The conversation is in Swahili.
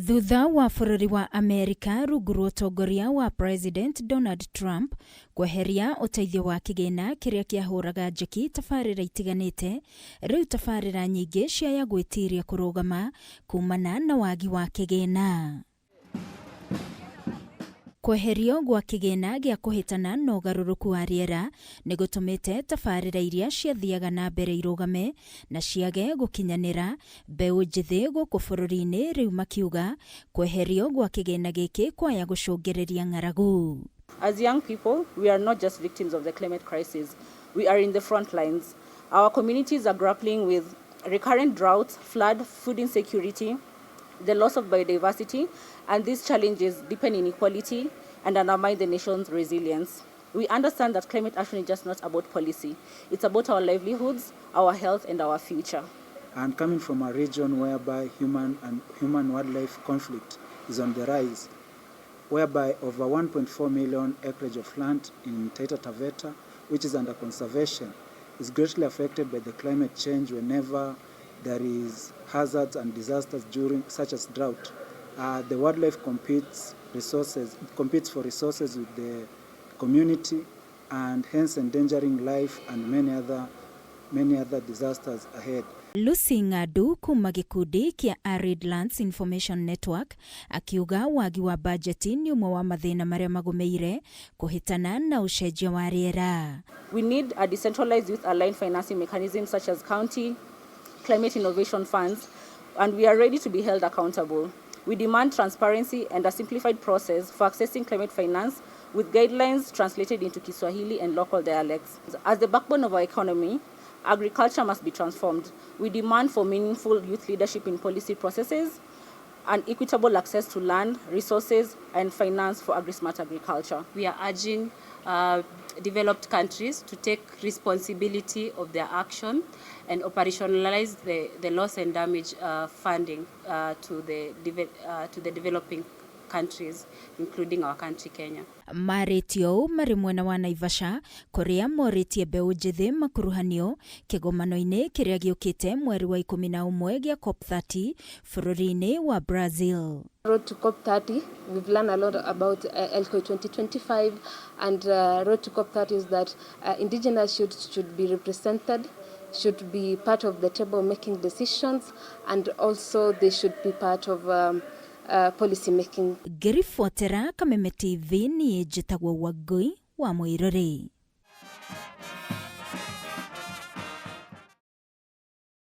Thutha wa bũrũri wa Amerika rungu rwa ũtongoria wa President Donald Trump kweheria ũteithio wa kĩgĩna kĩrĩa kĩahũraga njeki tabarĩra itiganĩte, rĩu tabarĩra nyingĩ ciaya gwĩtiria kũrũgama kumana na wagi wa kĩgĩna. Kweherio gwa kĩgĩna gĩa kũhĩtana na ũgarũrũku wa rĩera nĩ gũtũmĩte tabarĩra iria ciathiaga na mbere irũgame na ciage gũkinyanĩra mbeũ njĩthĩ gũkũ bũrũri-inĩ, rĩu makiuga kweherio gwa kĩgĩna gĩkĩ kwaya gũcũngĩrĩria ng'aragu. As young people, we are not just victims of the climate crisis. We are in the front lines. Our communities are grappling with recurrent droughts, flood, food insecurity, the loss of biodiversity, and these challenges deepen inequality and undermine the nation's resilience. We understand that climate action is just not about policy. It's about our livelihoods, our health, and our future. And coming from a region whereby human-wildlife conflict is on the rise, whereby over 1.4 million acreage of land in Taita Taveta, which is under conservation, is greatly affected by the climate change whenever there is hazards and disasters during such as drought. The wildlife competes for resources with the community, and hence endangering life and many other disasters ahead. Lucy Ng'adu kuma gĩkundi kĩa Arid Lands Information Network akiuga wagi wa bajeti ni ũmwe wa mathĩna marĩa magũmĩire kũhĩtana na ũcenjia wa rĩera. We need a decentralized youth-aligned financing mechanism such as county climate innovation funds, and we are ready to be held accountable. We demand transparency and a simplified process for accessing climate finance with guidelines translated into Kiswahili and local dialects. As the backbone of our economy, agriculture must be transformed. We demand for meaningful youth leadership in policy processes and equitable access to land, resources, and finance for agri-smart agriculture. We are urging developed countries to take responsibility of their action and operationalize the loss and damage funding to the developing countries, including our country, Kenya. Maretio marĩ mwena wa Naivasha kũrĩa morĩtie mbeũ njĩthĩ makuruhanio kĩgomano-inĩ kĩrĩa gĩũkĩte mweri wa 11 gĩa COP30 bũrũri-inĩ wa Brazil. Road to COP30, we've learned a lot about ELCO 2025, and road to COP30 is that indigenous should be represented, should be part of the table making decisions, and also they should be part of policy making. Ngĩribotera Kameme TV niĩ njĩtagwo Wangui wa Mũirũrĩ.